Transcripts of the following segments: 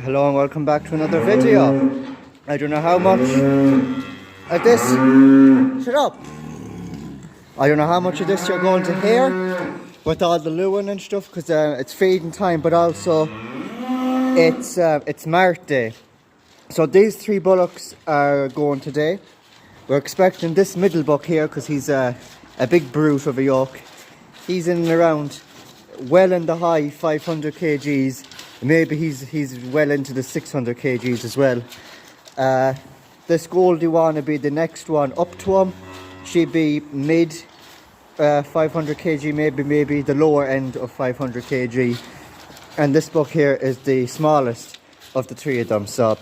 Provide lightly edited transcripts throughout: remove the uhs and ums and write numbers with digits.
Hello and welcome back to another video. I don't know how much of this, shut up. I don't know how much of this you're going to hear with all the lewing and stuff, because it's feeding time, but also it's Mart Day. So these three bullocks are going today. We're expecting this middle buck here, because he's a big brute of a yoke. He's in and around well in the high 500 kgs. Maybe he's well into the 600 kgs as well. This Goldie one will be the next one up to him. She'd be mid 500 kg, maybe the lower end of 500 kg. And this buck here is the smallest of the three of them. So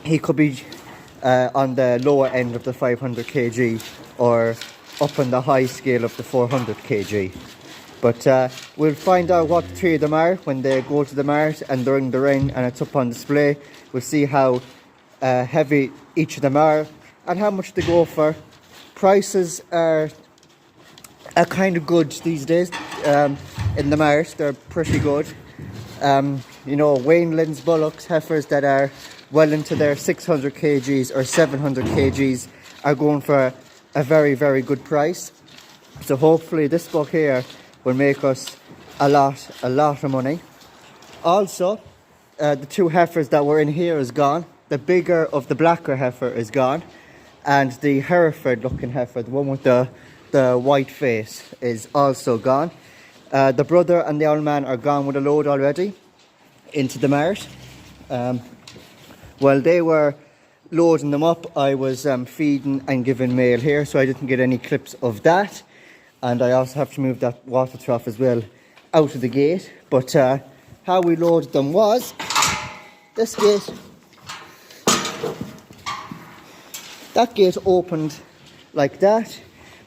he could be on the lower end of the 500 kg or up on the high scale of the 400 kg. But we'll find out what the three of them are when they go to the Mart and they're in the ring and it's up on display. We'll see how heavy each of them are and how much they go for. Prices are kind of good these days in the Mart. They're pretty good. You know, Wayne Lynn's Bullocks, Heifers that are well into their 600 kgs or 700 kgs are going for a very, very good price. So hopefully this buck here will make us a lot of money. Also, the two heifers that were in here is gone. The bigger of the blacker heifer is gone, and the Hereford looking heifer, the one with the white face, is also gone. The brother and the old man are gone with a load already into the Mart. While they were loading them up, I was feeding and giving meal here, so I didn't get any clips of that. And I also have to move that water trough as well out of the gate. But how we loaded them was this gate. That gate opened like that.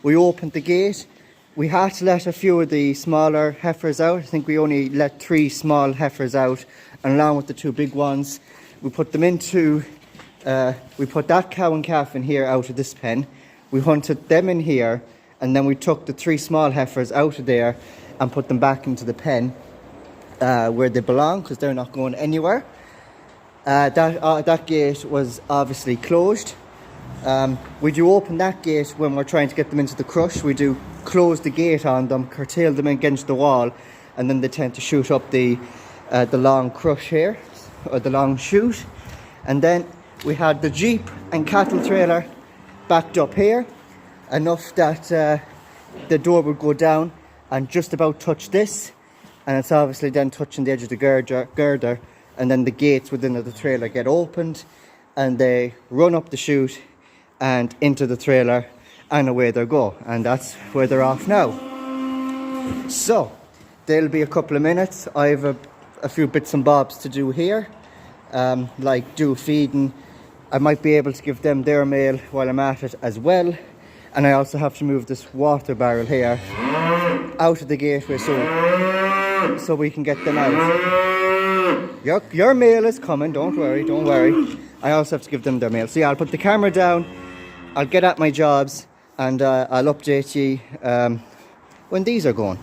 We opened the gate. We had to let a few of the smaller heifers out. I think we only let 3 small heifers out, and along with the 2 big ones, we put them into. We put that cow and calf in here out of this pen. We hunted them in here. And then we took the 3 small heifers out of there and put them back into the pen where they belong, because they're not going anywhere. That gate was obviously closed. We do open that gate when we're trying to get them into the crush. We do close the gate on them, curtail them against the wall, and then they tend to shoot up the long crush here, or the long chute. And then we had the Jeep and cattle trailer backed up here, enough that the door would go down and just about touch this, and it's obviously then touching the edge of the girder, and then the gates within the trailer get opened and they run up the chute and into the trailer, and away they go, and that's where they're off now. So there'll be a couple of minutes. I have a few bits and bobs to do here, like do feeding. I might be able to give them their meal while I'm at it as well. And I also have to move this water barrel here out of the gateway so we can get them out. Your meal is coming, don't worry. I also have to give them their meal. So yeah, I'll put the camera down, I'll get at my jobs, and I'll update you when these are going.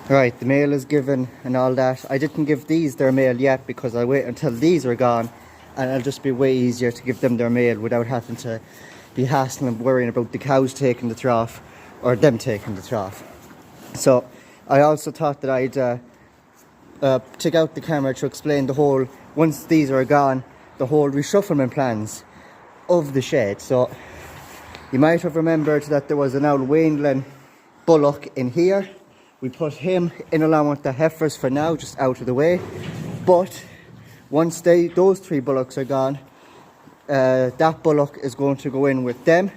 Right, the meal is given and all that. I didn't give these their meal yet because I'll wait until these are gone, and it'll just be way easier to give them their meal without having to be hassling and worrying about the cows taking the trough or them taking the trough. So I also thought that I'd take out the camera to explain the whole, once these are gone, the whole reshufflement plans of the shed. So you might have remembered that there was an old Wayne Lynn Bullock in here. We put him in along with the heifers for now, just out of the way. But once those 3 bullocks are gone, that bullock is going to go in with them.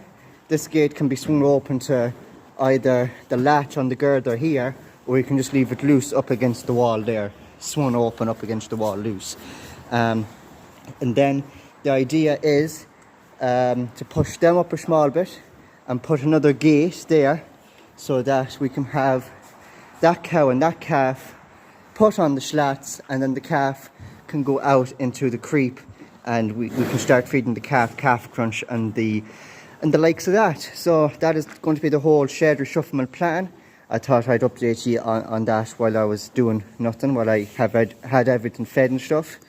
This gate can be swung open to either the latch on the girder here, or you can just leave it loose up against the wall there, swung open up against the wall loose. And then the idea is to push them up a small bit and put another gate there, so that we can have that cow and that calf put on the slats, and then the calf can go out into the creep, and we can start feeding the calf crunch and the likes of that. So that is going to be the whole shed reshufflement plan. I thought I'd update you on that while I was doing nothing, while I had everything fed and stuff.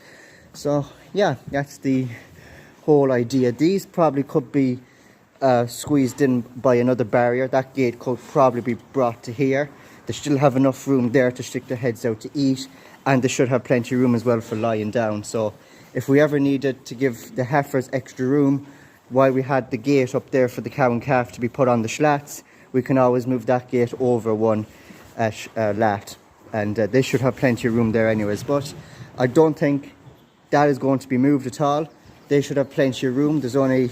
So yeah, that's the whole idea. These probably could be squeezed in by another barrier. That gate could probably be brought to here. They still have enough room there to stick their heads out to eat, and they should have plenty of room as well for lying down. So if we ever needed to give the heifers extra room while we had the gate up there for the cow and calf to be put on the slats, we can always move that gate over one lat, and they should have plenty of room there anyways. But I don't think that is going to be moved at all. They should have plenty of room. There'll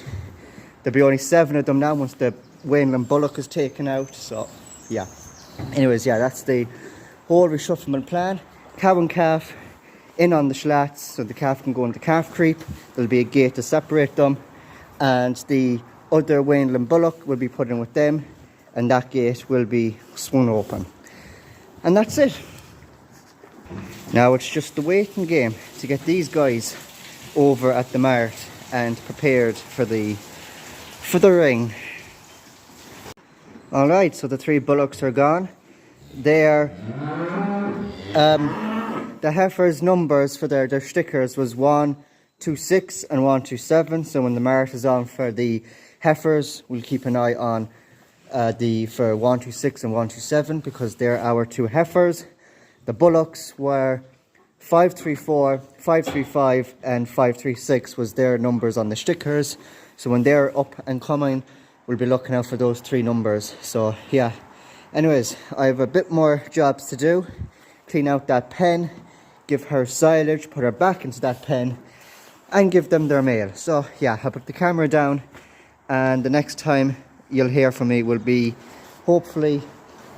be only 7 of them now once the Wainland Bullock is taken out. So yeah, anyways, yeah, that's the whole reshufflement plan. Cow and calf in on the slats, so the calf can go into calf creep. There'll be a gate to separate them, and the other Wainland Bullock will be put in with them, and that gate will be swung open. And that's it. Now it's just the waiting game to get these guys over at the Mart and prepared for the ring. Alright, so the 3 bullocks are gone. They're the Heifers numbers for their stickers was 126 and 127. So when the Mart is on for the Heifers, we'll keep an eye on for 126 and 127, because they're our 2 Heifers. The Bullocks were 534, 535 and 536 was their numbers on the stickers. So when they're up and coming, we'll be looking out for those 3 numbers. So yeah, anyways, I have a bit more jobs to do. Clean out that pen, give her silage, put her back into that pen, and give them their mail. So yeah, I'll put the camera down, and the next time you'll hear from me will be hopefully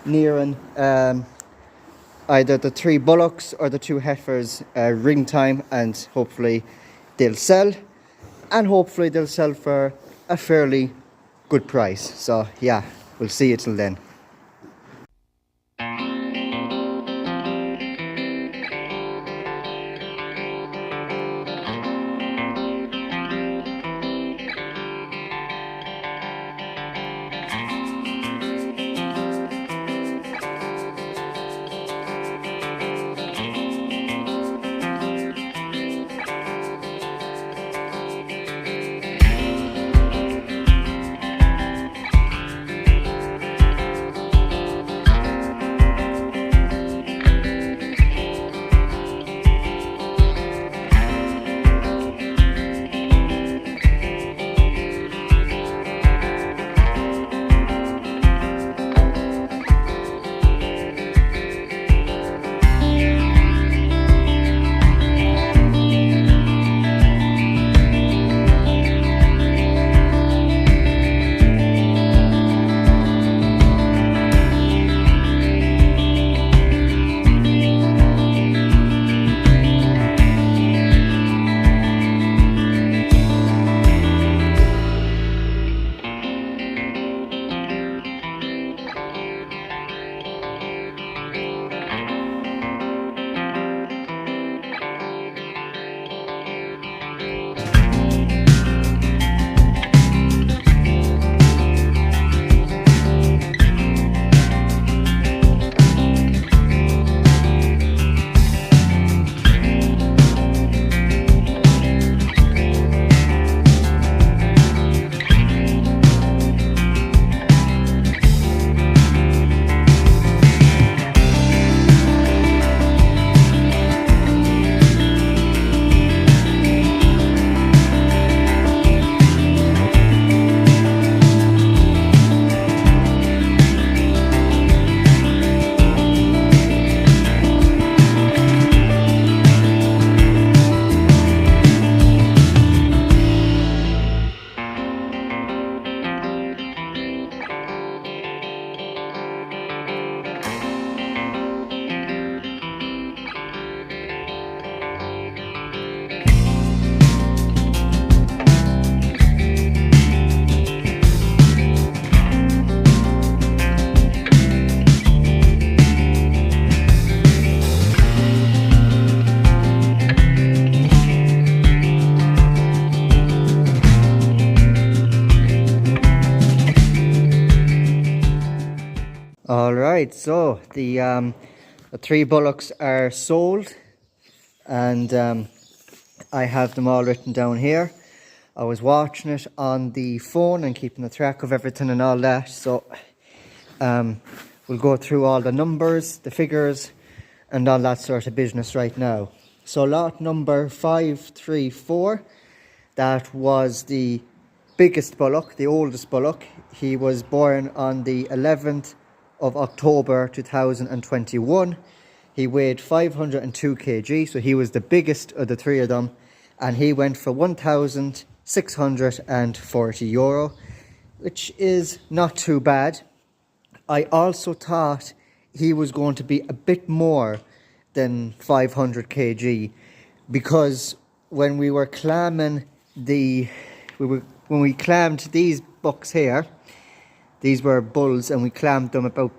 nearing either the 3 bullocks or the 2 heifers ring time, and hopefully they'll sell, and hopefully they'll sell for a fairly good price. So yeah, we'll see you till then. right, so the 3 bullocks are sold, and I have them all written down here. I was watching it on the phone and keeping a track of everything and all that. So we'll go through all the numbers, the figures, and all that sort of business right now. So lot number 534, that was the biggest bullock, the oldest bullock. He was born on the 11th of October 2021. He weighed 502 kg, so he was the biggest of the 3 of them, and he went for €1,640, which is not too bad. I also thought he was going to be a bit more than 500 kg, because when we were clamming when we clammed these bucks here, these were bulls, and we clammed them about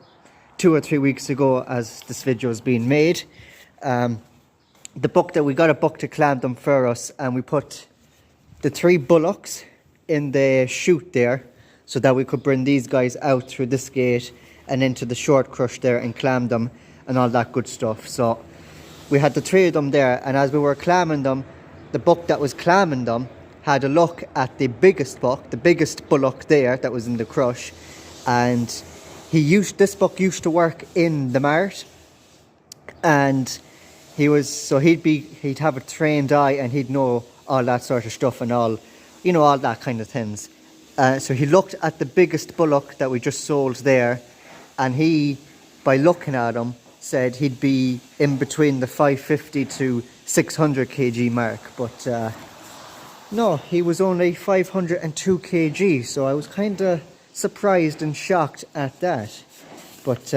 2 or 3 weeks ago as this video is being made. We got a buck to clam them for us, and we put the 3 bullocks in the chute there so that we could bring these guys out through this gate and into the short crush there and clam them and all that good stuff. So we had the 3 of them there, and as we were clamming them, the buck that was clamming them had a look at the biggest buck, the biggest bullock there that was in the crush, and this buck used to work in the Mart, and he'd have a trained eye, and he'd know all that sort of stuff and all that kind of things. So he looked at the biggest bullock that we just sold there, and he, by looking at him, said he'd be in between the 550 to 600 kg mark, but no, he was only 502 kg, so I was kind of surprised and shocked at that. But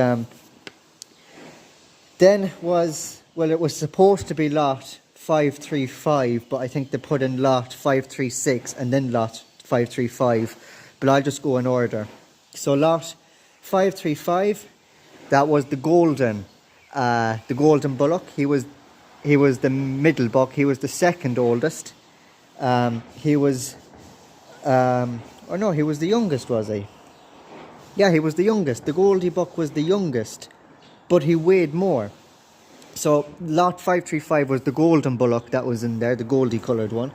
then it was supposed to be lot 535, but I think they put in lot 536 and then lot 535, but I'll just go in order. So lot 535, that was the golden bullock. He was the middle buck. He was the second oldest. He was the youngest, was he? Yeah, he was the youngest. The Goldie buck was the youngest, but he weighed more. So lot 535 was the golden bullock that was in there, the Goldie coloured one.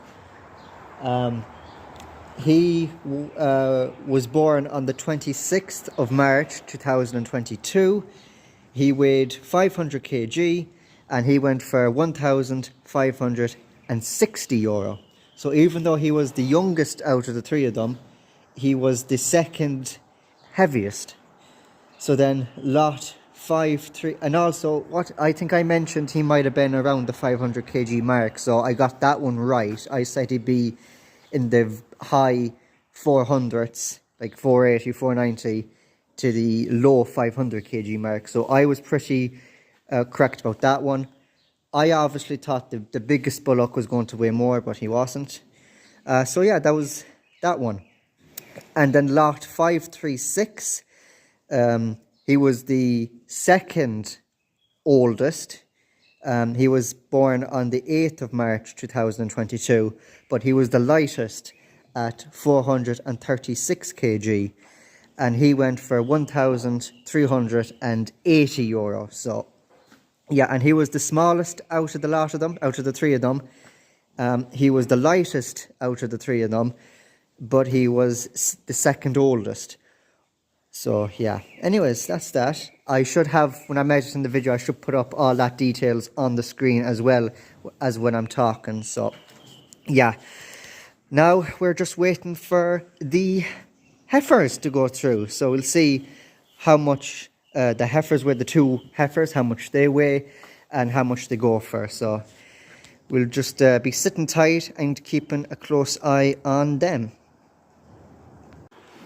He was born on the 26th of March 2022. He weighed 500 kg, and he went for €1,560. So even though he was the youngest out of the 3 of them, he was the second heaviest. So then lot 5-3, and also what I think I mentioned, he might have been around the 500 kg mark, so I got that one right. I said he'd be in the high 400s, like 480, 490, to the low 500 kg mark. So I was pretty correct about that one. I obviously thought the biggest bullock was going to weigh more, but he wasn't. So yeah, that was that one. And then lot 536, he was the second oldest. He was born on the 8th of March 2022, but he was the lightest at 436 kg, and he went for €1,380. So yeah, and he was the smallest out of the lot of them, out of the 3 of them. He was the lightest out of the 3 of them, but he was the second oldest. So yeah, anyways, that's that. I should have, when I'm editing the video, I should put up all that details on the screen as well as when I'm talking. So yeah, now we're just waiting for the heifers to go through. So we'll see how much the heifers with the 2 heifers, how much they weigh and how much they go for. So we'll just be sitting tight and keeping a close eye on them.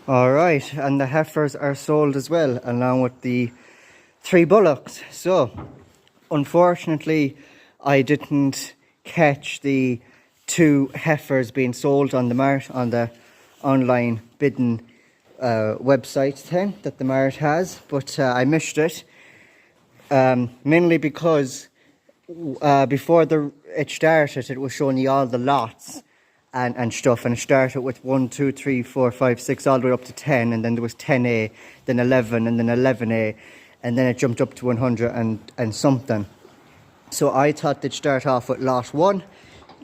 Alright, and the heifers are sold as well, along with the 3 bullocks. So unfortunately I didn't catch the 2 heifers being sold on the Mart, on the online Bidden website thing that the Mart has, but I missed it, mainly because before it started, it was showing you all the lots and stuff, and it started with 1, 2, 3, 4, 5, 6, all the way up to 10, and then there was 10A, then 11, and then 11A, and then it jumped up to 100 and something. So I thought they'd start off with lot 1.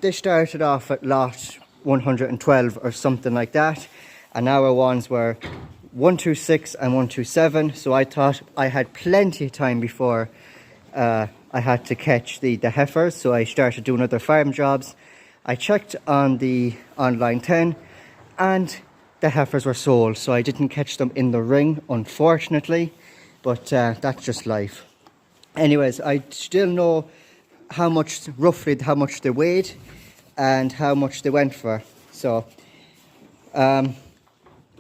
They started off at lot 112 or something like that, and our ones were 126 and 127. So I thought I had plenty of time before I had to catch the heifers. So I started doing other farm jobs. I checked on the online 10, and the heifers were sold, so I didn't catch them in the ring, unfortunately, but that's just life. Anyways, I still know roughly how much they weighed and how much they went for. So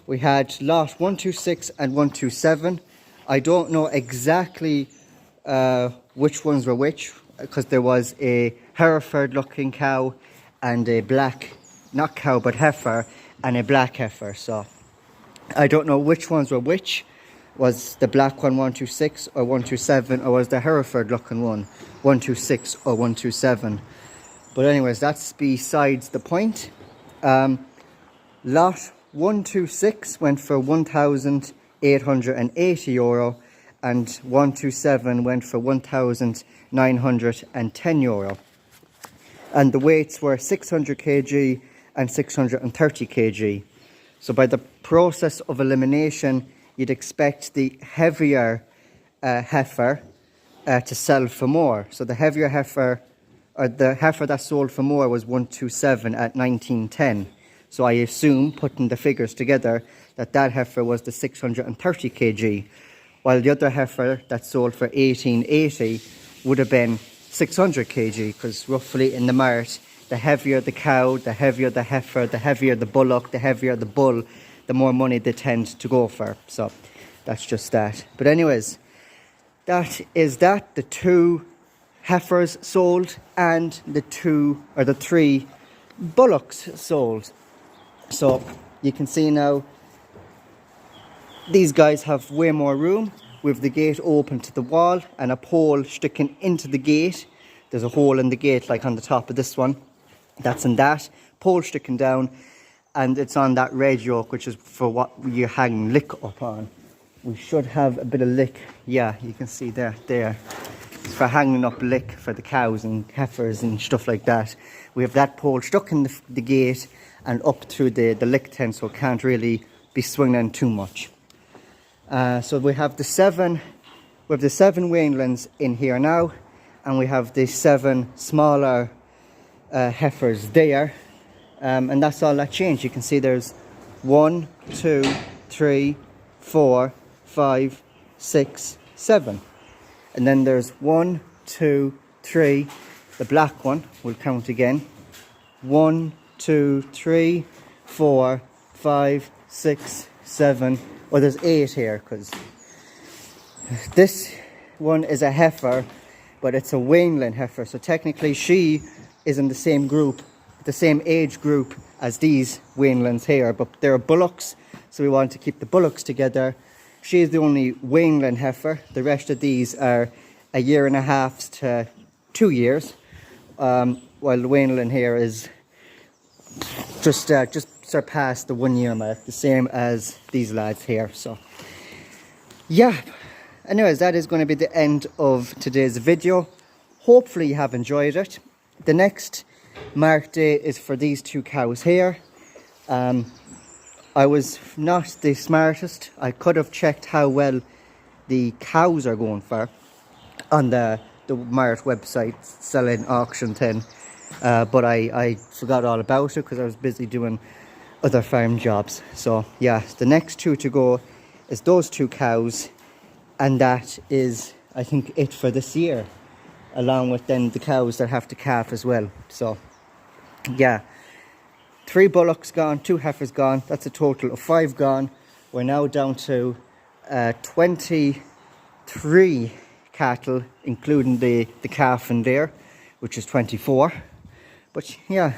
we had lot 126 and 127. I don't know exactly which ones were which, because there was a Hereford looking cow and a black, not cow but heifer, and a black heifer. So I don't know which ones were which. Was the black one 126 or 127, or was the Hereford looking one 126 or 127? But anyways, that's besides the point. Lot 126 went for €1,880, and 127 went for €1,910. And the weights were 600 kg and 630 kg. So by the process of elimination, you'd expect the heavier heifer to sell for more. So the heavier heifer, or the heifer that sold for more, was 127 at 1910. So I assume, putting the figures together, that heifer was the 630 kg, while the other heifer that sold for 1880 would have been 600 kg, because roughly in the mart, the heavier the cow, the heavier the heifer, the heavier the bullock, the heavier the bull, the more money they tend to go for. So that's just that. But anyways, that is that. The 2 heifers sold and the 3 bullocks sold. So you can see now these guys have way more room, with the gate open to the wall and a pole sticking into the gate. There's a hole in the gate, like on the top of this one. That's in that. Pole sticking down, and it's on that red yoke, which is for what you hang lick up on. We should have a bit of lick. Yeah, you can see there. It's for hanging up lick for the cows and heifers and stuff like that. We have that pole stuck in the gate and up through the lick tent, so it can't really be swinging too much. So we have the 7 Wainlands in here now, and we have the 7 smaller heifers there, and that's all that changed. You can see there's 1, 2, 3, 4, 5, 6, 7, and then there's 1, 2, 3. The black one, we'll count again. 1, 2, 3, 4, 5, 6, 7. Well, there's 8 here, because this one is a heifer, but it's a Wainland heifer. So technically she is in the same group, the same age group as these Wainlands here, but they're bullocks, so we want to keep the bullocks together. She is the only Wainland heifer. The rest of these are 1.5 years to 2 years, while the Wainland here is just surpassed the 1 year mark, the same as these lads here. So yeah, anyways, that is going to be the end of today's video. Hopefully you have enjoyed it. The next mark day is for these 2 cows here. I was not the smartest. I could have checked how well the cows are going for on the Mart website selling auction thing, but I forgot all about it because I was busy doing other farm jobs. So yeah, the next 2 to go is those 2 cows, and that is, I think, it for this year, along with then the cows that have to calf as well. So yeah, 3 bullocks gone, 2 heifers gone. That's a total of 5 gone. We're now down to 23 cattle, including the calf in there, which is 24. But yeah,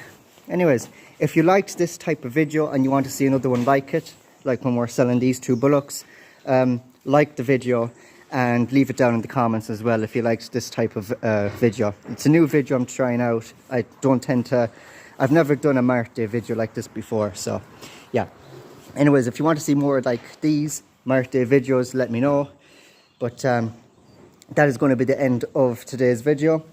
anyways, if you liked this type of video and you want to see another one like it, like when we're selling these 2 bullocks, like the video and leave it down in the comments as well if you liked this type of video. It's a new video I'm trying out. I've never done a Mart Day video like this before, so yeah. Anyways, if you want to see more like these Mart Day videos, let me know. But that is going to be the end of today's video.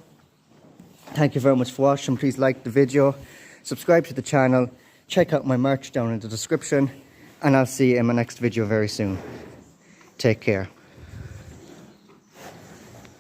Thank you very much for watching. Please like the video, subscribe to the channel, check out my merch down in the description, and I'll see you in my next video very soon. Take care.